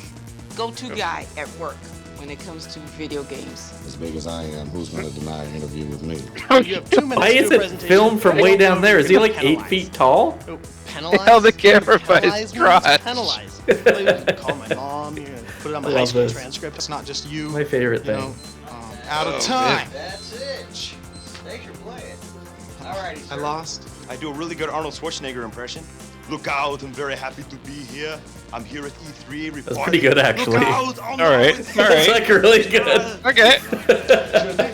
go-to guy at work when it comes to video games. As big as I am, who's going to deny an interview with me? You have 2 minutes Why to do is a it presentation. filmed from way down there? Is he like 8 Penalize. feet tall? Oh, penalize? Held the camera by his Penalize means crotch. penalize. You can call my mom, you can put it on my I high love school this. transcript. it's not just you. My favorite you thing. know, out of Oh, time. That's it. Thanks for playing. Alrighty, I lost. I do a really good Arnold Schwarzenegger impression. Look out, I'm very happy to be here. I'm here at E3 reporting. That's pretty good, actually. Look out, oh no, All right. it's- All That's right. like really good. Okay.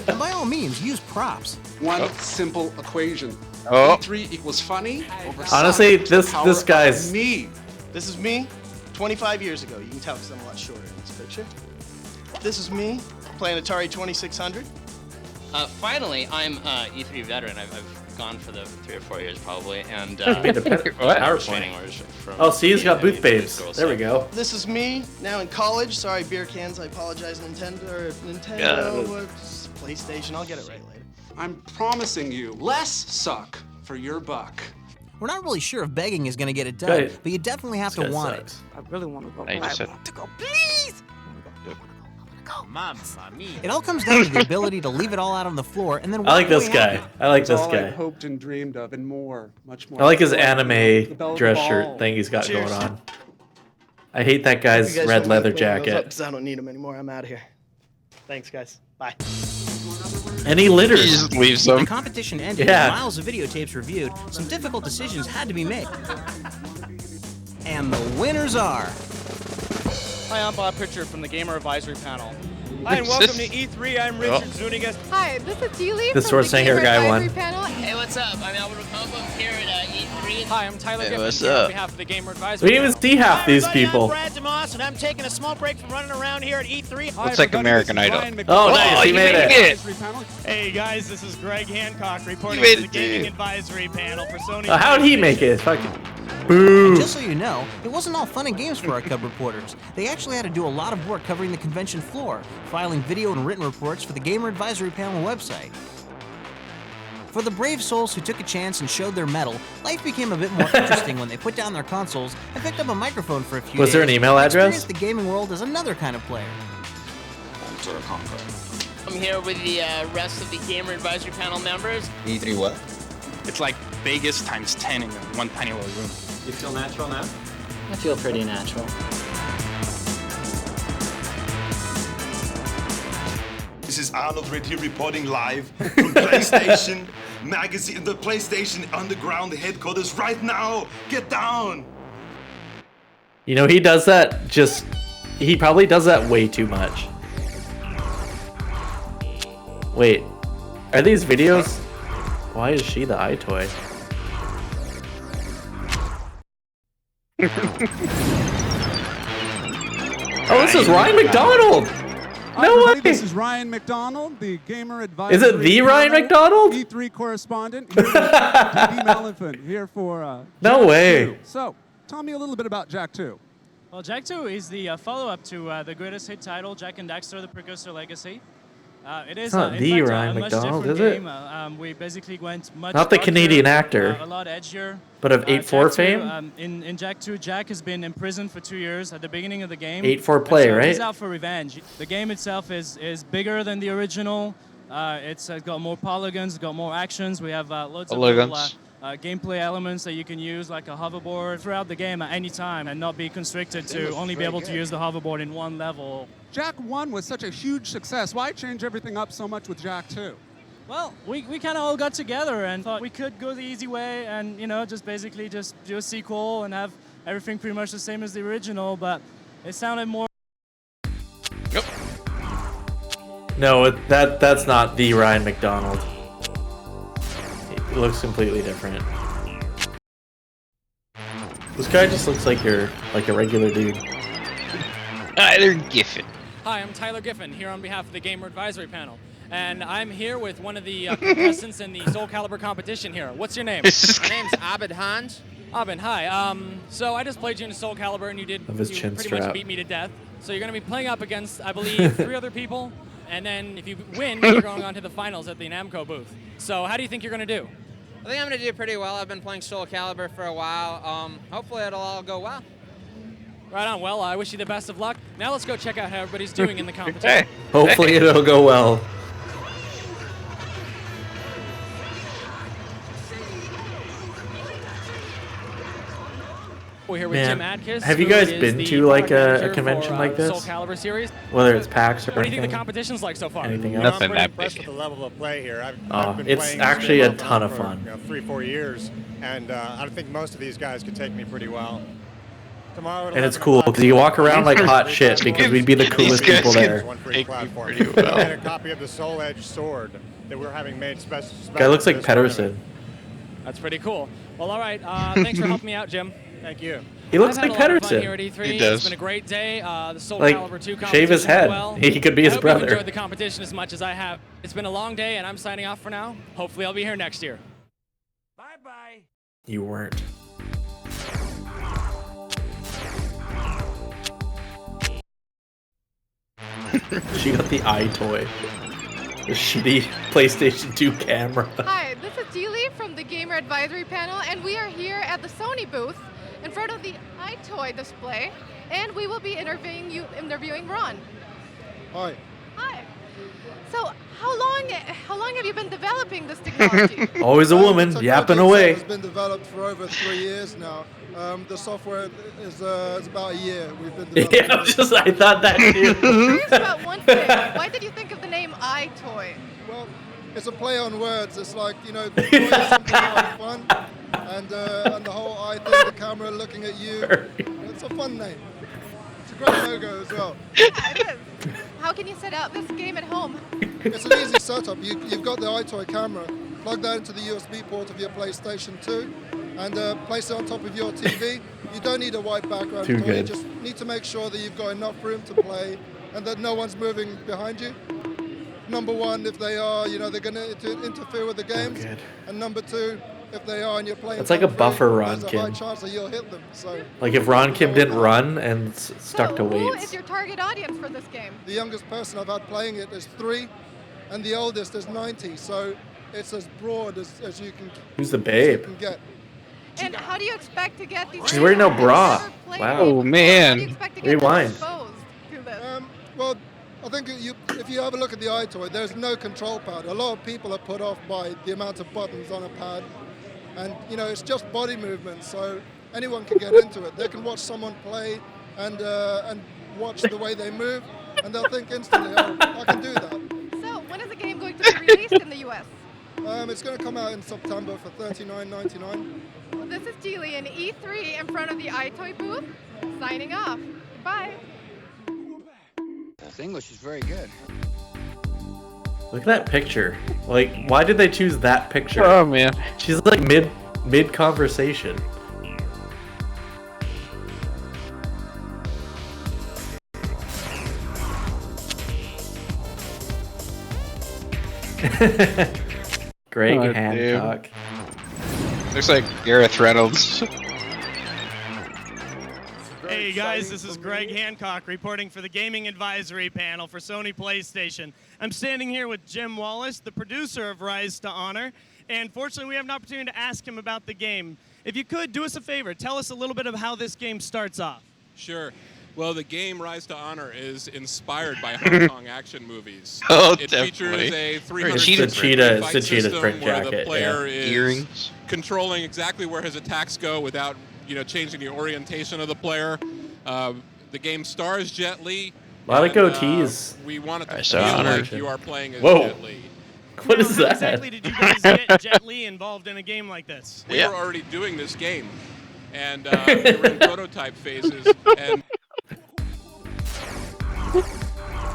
And by all means, use props. One simple equation. Oh. E3 equals funny over Honestly, size. this Power guy's- of me. This is me 25 years ago. You can tell because I'm a lot shorter in this picture. This is me playing Atari 2600. Finally, I'm E3 veteran. I've gone for the 3 or 4 years probably, and You made a PowerPoint. Oh, see, he's got booth babes. There we go. This is me now in college. Sorry, beer cans. I apologize, Nintendo. PlayStation. I'll get it right later. I'm promising you less suck for your buck. We're not really sure if begging is going to get it done, Good. but you definitely have to want it. I really want to go. I just said, Please! It all comes down to the ability to leave it all out on the floor and then I like walk this away guy. happy. I like It's this all I guy. hoped and dreamed of, and more, much more. I like his The anime bell dress ball. shirt thing he's got Cheers. going on. I hate that guy's You guys red don't leather mind cleaning those up, jacket. 'cause I don't need them anymore. I'm out of here. Thanks, guys. Bye. And he litters. he just leaves The them. competition ended Yeah. with miles of videotapes reviewed. Some difficult decisions had to be made. And the winners are... Hi, I'm Bob Pritchard from the Gamer Advisory Panel. Hi, and welcome to E3. I'm Richard Zuniga. Hi, this is Julie The from Sword the Singer Gamer guy Advisory won. Panel. Hey, what's up? I'm Albert Ocampo here at E3. Hi, I'm Tyler Hey, Gibbons what's here up? on behalf of the Gamer We Advisory didn't even Panel. see half these Hi, everybody, people. I'm Brad DeMoss, and I'm taking a small break from running around here at E3. Looks like American Idol. Oh, nice. He made it. Hey guys, this is Greg Hancock reporting made from the it, Gaming dude. Advisory Panel for Sony. How'd he make it? Fucking And boo. just so you know, it wasn't all fun and games for our cub reporters. They actually had to do a lot of work covering the convention floor, filing video and written reports for the Gamer Advisory Panel website. For the brave souls who took a chance and showed their mettle, life became a bit more interesting when they put down their consoles and picked up a microphone for a few days. Was there an email and address? experienced the gaming world as another kind of player. I'm here with the rest of the Gamer Advisory Panel members. E3 what? It's like Vegas times 10 in one tiny little room. You feel natural now? I feel pretty natural. This is Arnold right here reporting live from PlayStation Magazine, the PlayStation Underground headquarters right now. Get down! You know, he does that just... He probably does that way too much. Wait. Are these videos... Why is she the iToy? Oh, this is Ryan McDonald! No way! This is Ryan McDonald, the Gamer Advisory. Is it the Ryan Panel McDonald? E3 correspondent. Here with D.D. Malifant here for No Jack way. 2. So, tell me a little bit about Jack 2. Well, Jack 2 is the follow-up to the greatest hit title, Jack and Daxter: The Precursor Legacy. It is It's not in the fact, Ryan a much McDonald, different is it? game. We basically went much Not the darker, Canadian actor, a lot edgier. but of 8-4 Jack 2, fame? In Jack 2, Jack has been imprisoned for 2 years at the beginning of the game. 8-4 play, And so right? He's out for revenge. The game itself is bigger than the original. It's got more polygons, got more actions. We have loads of little, gameplay elements that you can use, like a hoverboard, throughout the game at any time and not be constricted to only be able to use the hoverboard in one level. Jack 1 was such a huge success. Why change everything up so much with Jack 2? Well, we kind of all got together and thought we could go the easy way and, you know, just basically just do a sequel and have everything pretty much the same as the original, but it sounded more... No, that's not the Ryan McDonald. It looks completely different. This guy just looks like a regular dude. Tyler Giffen. Hi, I'm Tyler Giffen, here on behalf of the Gamer Advisory Panel. And I'm here with one of the contestants in the Soul Calibur competition here. What's your name? My name's Abed Hans. Abed, hi. So I just played you in Soul Calibur and you Of his chin pretty strap. much beat me to death. So you're going to be playing up against, I believe, 3 other people. And then if you win, you're going on to the finals at the Namco booth. So how do you think you're going to do? I think I'm going to do pretty well. I've been playing Soul Calibur for a while. Hopefully it'll all go well. Right on. Well, I wish you the best of luck. Now let's go check out how everybody's doing in the competition. Hopefully it'll go well. We're here with Man, Jim Adkis. have you who guys is been the to like product a manager convention for, like this? Soul Calibur series. Whether it's PAX or What do you think anything? the competition's like so far? Anything I'm else? pretty impressed with the level of play here. I've been It's playing actually a Halo ton of for, fun. 3-4 years, and I think most of these guys could take me pretty well. Tomorrow at And it's 11 cool o'clock, because you walk around like hot free shit platform. because we'd be the coolest people there. One free Take me platform. pretty well. I had a copy of the Soul Edge sword that we're having made special. Guy looks like for this Pedersen. tournament. That's pretty cool. Well, all right. Thanks for helping me out, Jim. Thank you. He looks I've had like a lot of fun Pedersen. here at E3. He does. It's been a great day. The Soul Like, Calibur 2 shave his competition head. went well. He could be his I hope brother. you've enjoyed the competition as much as I have. It's been a long day, and I'm signing off for now. Hopefully, I'll be here next year. Bye-bye. You weren't. She got the iToy. The shitty PlayStation 2 camera. Hi, this is Dealey from the Gamer Advisory Panel, and we are here at the Sony booth in front of the iToy display, and we will be interviewing Ron. Hi. Hi. So, how long have you been developing this technology? Always a woman, yapping away. It's been developed for over 3 years now. The software is about a year. We've been developing. Yeah, I thought that too. I'm curious about one thing. Why did you think of the name iToy? Well, it's a play on words. It's like, you know, toy is something like fun, and the whole eye thing, the camera looking at you. It's a fun name. It's a great logo as well. Yeah, it is. How can you set up this game at home? It's an easy setup. You've got the iToy camera. Plug that into the USB port of your PlayStation 2 and place it on top of your TV. You don't need a white background Too at all. good. You just need to make sure that you've got enough room to play and that no one's moving behind you. Number one, if they are, you know, they're going to interfere with the games. good. And number two, if they are and you're playing, It's like a buffer Ron there's a high Kim. chance that you'll hit them. So Like if Ron Kim didn't run and stuck to Who weights. is your target audience for this game? the youngest person I've had playing it is 3, and the oldest is 90. So it's as broad as you can. Who's the as you babe? can get. And how do you expect to get these? She's wearing no bra. Wow. Oh man. Rewind. Well, I think if you have a look at the iToy, there's no control pad. A lot of people are put off by the amount of buttons on a pad, and you know it's just body movement, so anyone can get into it. They can watch someone play and watch the way they move, and they'll think instantly, "Oh, I can do that." So, when is the game going to be released in the U.S.? It's going to come out in September for $39.99. Well, this is Geely in E3 in front of the iToy booth, signing off. Goodbye. This English is very good. Look at that picture. Like, why did they choose that picture? Oh man. She's like mid conversation. Greg Oh, Hancock. Looks like Gareth Reynolds. Hey guys, this is Greg Hancock reporting for the Gaming Advisory Panel for Sony PlayStation. I'm standing here with Jim Wallace, the producer of Rise to Honor, and fortunately we have an opportunity to ask him about the game. If you could, do us a favor, tell us a little bit of how this game starts off. Sure. Well, the game Rise to Honor is inspired by Hong Kong action movies. Oh, it definitely. features a It's 360 the cheetah fight print system where jacket, the player yeah. is Earrings. controlling exactly where his attacks go without, changing the orientation of the player. The game stars Jet Li. A lot of and, goatees. We want it to Rise feel to Honor. like you are playing as Whoa. Jet Li. What is How that? exactly did you guys get Jet Li involved in a game like this? We were already doing this game, and we were in prototype phases, and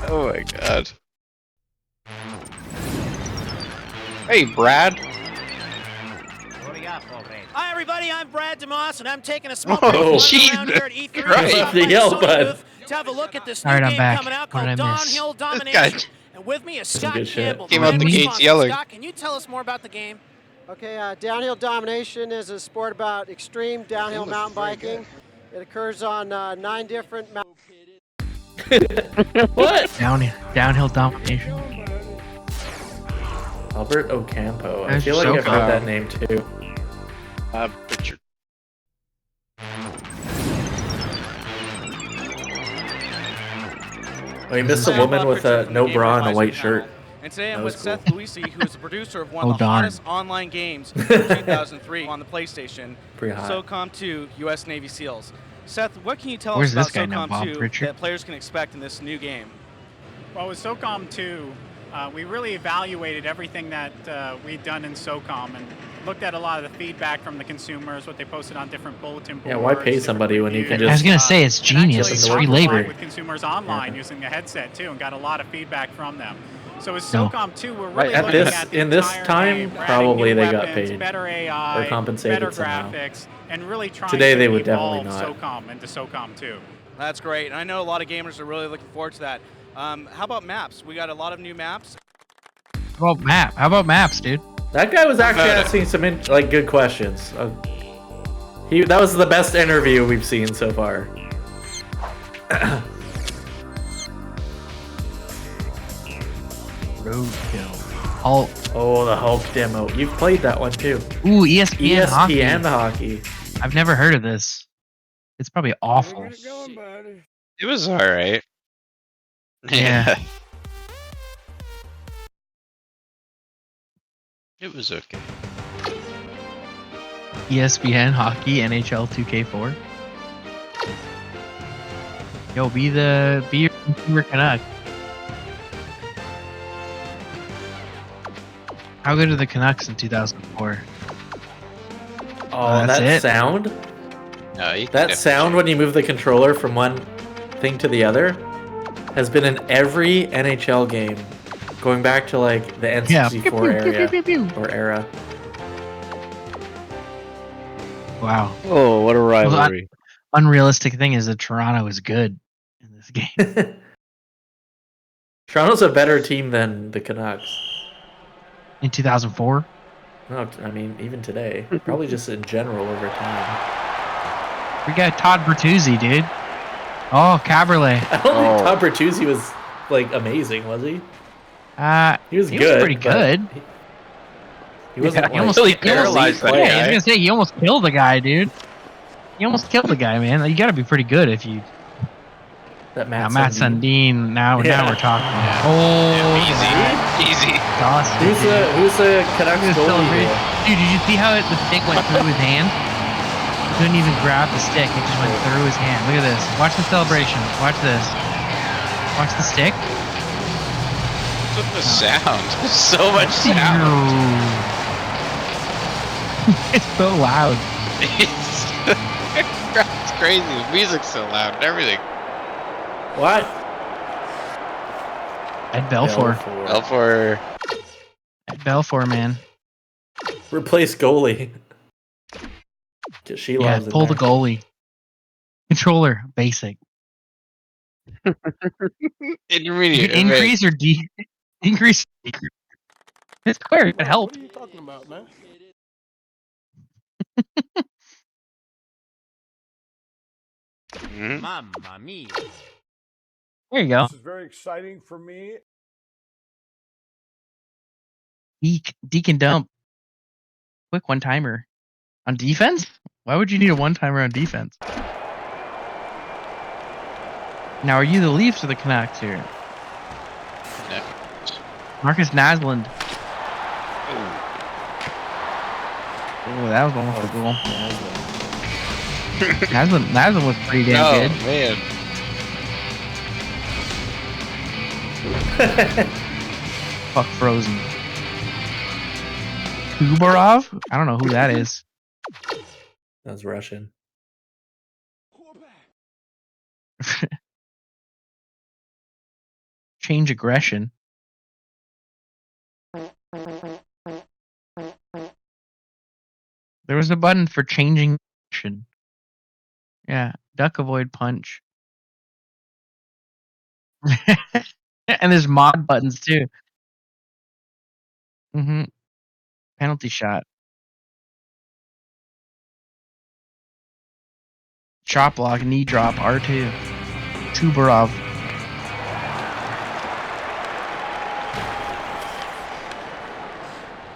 Oh my god. Hey, Brad. Hi everybody, I'm Brad DeMoss, and I'm taking a small Oh, break around Jesus here at E3 Christ. Stop The by yell Sony button. booth to have a look at this new Alright, I'm game back. coming out What called did I miss? Downhill This Domination. guy And with me is Some Scott good shit. Campbell. Came the out man the gates responsible. yelling. Scott, can you tell us more about the game? Okay, Downhill Domination is a sport about extreme downhill English mountain is very biking. It occurs on 9 different mountains. What? Downhill domination. Albert Ocampo. I That's feel like so I've heard cool. that name too. Picture. Oh, you missed a woman with a no bra and a white shirt. And today I'm That with was Seth Luisi, who is the producer of one Oh, of the darn. hottest online games of 2003 on the PlayStation, Pretty hot. SOCOM 2 U.S. Navy SEALs. Seth, what can you tell Where's us this guy about now, SOCOM Bob 2 Pritchard? that players can expect in this new game? Well, with SOCOM 2, we really evaluated everything that we'd done in SOCOM and looked at a lot of the feedback from the consumers, what they posted on different bulletin boards. Yeah, why pay somebody when you can just? I was gonna say it's and genius. actually It's talked free a lot labor. with consumers online using the headset too, and got a lot of feedback from them. So with No. SOCOM 2, we're really At looking this at the in this entire time, game. We're adding probably new they got weapons, paid better AI, or compensated better somehow. graphics, and really trying Today to they would definitely evolve not. SOCOM into SOCOM 2. That's great. And I know a lot of gamers are really looking forward to that. How about maps? We got a lot of new maps. How about maps, dude? That guy was actually asking some good questions. That was the best interview we've seen so far. Roadkill. Hulk. Oh, the Hulk demo. You've played that one too. Ooh, ESPN hockey. hockey. I've never heard of this. It's probably awful. It was alright. Yeah. It was okay. ESPN hockey, NHL 2K4. Yo, be your Vancouver Canuck. How good are the Canucks in 2004? Oh, that sound? No, that sound when you move the controller from one thing to the other has been in every NHL game, going back to like the N64 era. Wow. Oh, what a rivalry! Unrealistic thing is that Toronto is good in this game. Toronto's a better team than the Canucks. In 2004? No, I mean even today. Probably just in general over time. We got Todd Bertuzzi, dude. Oh, Caberlet. I don't think Todd Bertuzzi was like amazing, was he? He was good. He was pretty good. He wasn't he almost paralyzed that guy. guy. I was gonna say he almost killed the guy, dude. He almost killed the guy, man. You got to be pretty good if you. That Matt Sundin. Now we're talking. Oh, easy. Dawson, who's the Canucks goalie? Dude, did you see how the stick went through his hand? He couldn't even grab the stick. It just went through his hand. Look at this. Watch the celebration. Watch this. Watch the stick. What's with the sound? So much sound. It's so loud. It's crazy. The music's so loud and everything. What? Ed Belfour. Ed Belfour, man. Replace goalie. She loves pull the goalie. Controller, basic. Intermediate. Increase or increase. It's square. It helped. What are you talking about, man? Mamma mia. There you go. This is very exciting for me. Deke and dump. Quick one-timer. On defense? Why would you need a one-timer on defense? Now, are you the Leafs or the Canucks here? No. Marcus Naslund. Oh, that was almost a goal. Naslund was pretty damn good. Man. Fuck Frozen. Kubarov? I don't know who that is. That was Russian. Change aggression. There was a button for changing aggression. Yeah, duck, avoid, punch. And there's mod buttons too. Penalty shot. Chop block, knee drop, R2. Tubarov.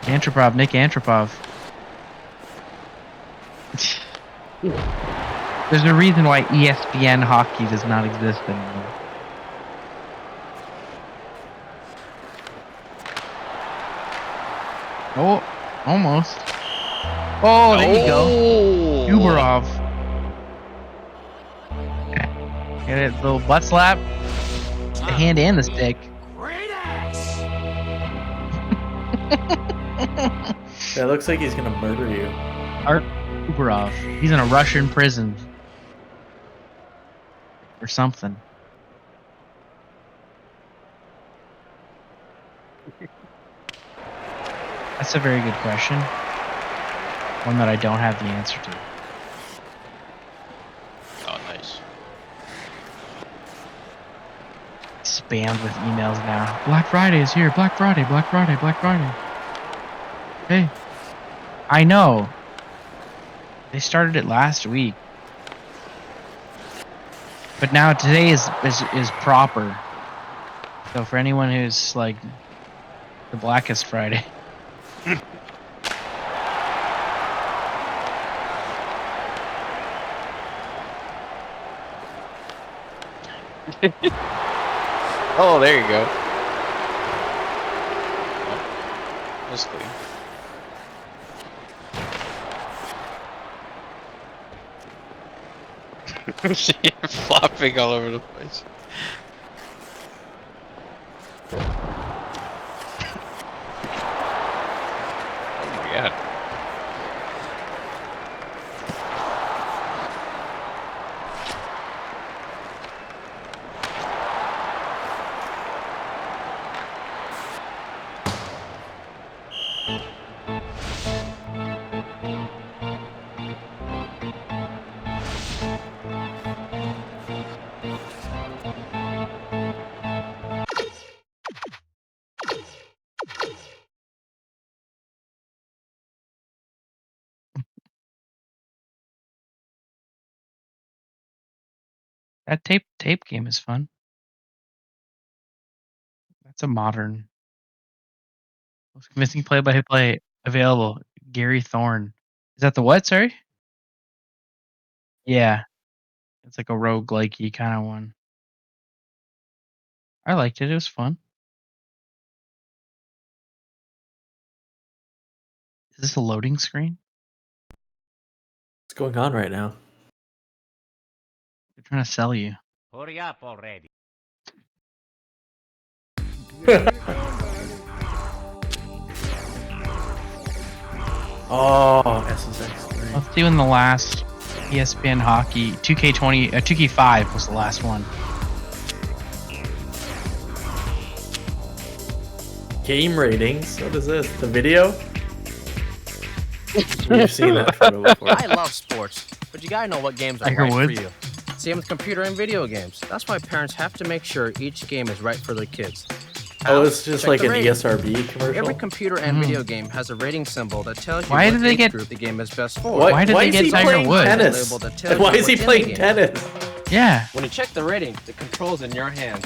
Antropov, Nick Antropov. There's a reason why ESPN hockey does not exist anymore. Oh, almost. Oh, there you go. Tubarov. Get it, little butt slap. The hand and the stick. That looks like he's gonna murder you. Art Tubarov. He's in a Russian prison. Or something. That's a very good question. One that I don't have the answer to. Oh, nice. Spammed with emails now. Black Friday is here. Black Friday, Black Friday, Black Friday. Hey. I know. They started it last week. But now today is proper. So for anyone who's like the Blackest Friday. Oh, there you go. Oh, that's clean. Flopping all over the place. Oh my god. That tape game is fun. That's a modern. Most convincing play-by-play available. Gary Thorne. Is that the what? Sorry. Yeah, it's like a roguelike-y kind of one. I liked it. It was fun. Is this a loading screen? What's going on right now? They're trying to sell you. Hurry up already. Oh, SSX3. Let's see when the last ESPN hockey 2K5 was the last one. Game ratings? What is this? The video? You've seen that photo before. I love sports, but you gotta know what games are Tiger right Woods? for you. Same with computer and video games. That's why parents have to make sure each game is right for their kids. Oh, it's just Check like the an rating. ESRB commercial? Every computer and video game has a rating symbol that tells you Why what did they age get- group the game is best for. Why did they is get he Tiger playing Woods? tennis? Label that tells Why you is he what's in playing the game. tennis? Yeah. When you check the rating, the control's in your hands.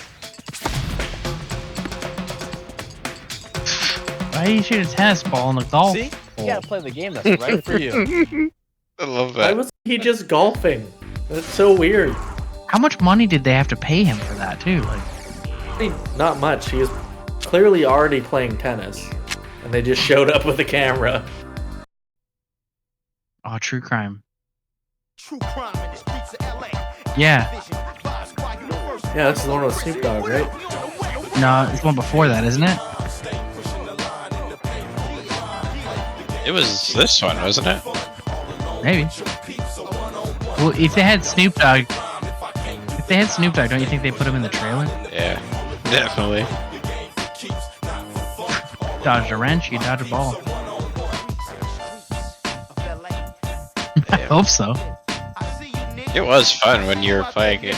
Why do you shoot a tennis ball in a golf? See? hole? You gotta play the game that's right for you. I love Why that. was he just golfing? That's so weird. How much money did they have to pay him for that too? Like, I mean, not much. He was clearly already playing tennis. And they just showed up with a camera. oh, true crime. True crime in the streets of LA. Yeah. Yeah, this is the one with Snoop Dogg, right? No, it's one before that, isn't it? It was this one, wasn't it? Maybe. Well, if they had Snoop Dogg, don't you think they put him in the trailer? Yeah, definitely. Dodged a wrench, you dodge a ball. I hope so. It was fun when you were playing it.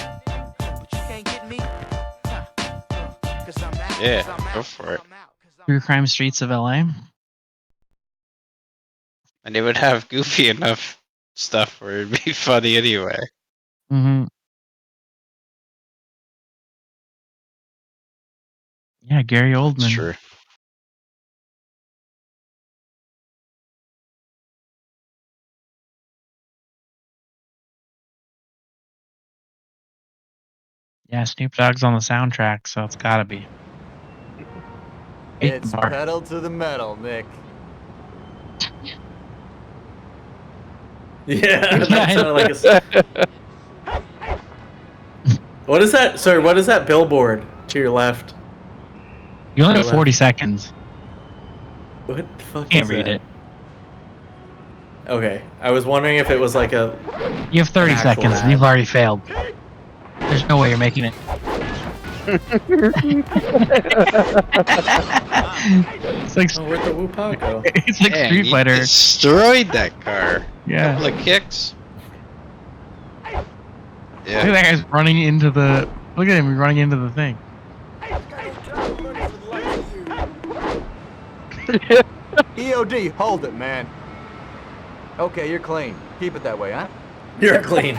Yeah, go for it. True crime streets of LA. And it would have goofy enough stuff where it'd be funny anyway. Mm-hmm. Yeah, Gary Oldman. It's true. Yeah, Snoop Dogg's on the soundtrack, so it's gotta be. It's pedal to the metal, Nick. Yeah, that sounded like a... What is that? Sorry, what is that billboard to your left? You only To have your 40 left. seconds. What the fuck Can't is read that? it. Okay, I was wondering if it was like a... You have 30 an actual seconds, and ad. you've already failed. There's no way you're making it. It's like where'd the Woo-Pa go? It's like Man, Street you Fighter. destroyed that car. Yeah. Couple of kicks. Look at Yeah. that guy's running into the. Look at him running into the thing. EOD, hold it, man. Okay, you're clean. Keep it that way, huh? You're clean.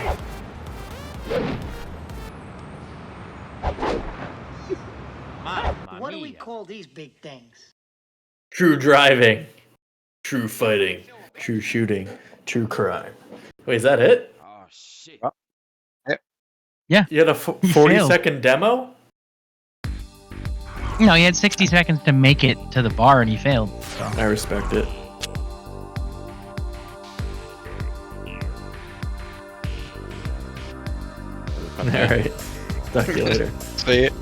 What do we call these big things? True driving, true fighting, true shooting, true crime. Wait, is that it? Oh, shit. Yeah. You had a He 40-second demo? No, he had 60 seconds to make it to the bar and he failed. So. I respect it. All right. Talk to you later. See it.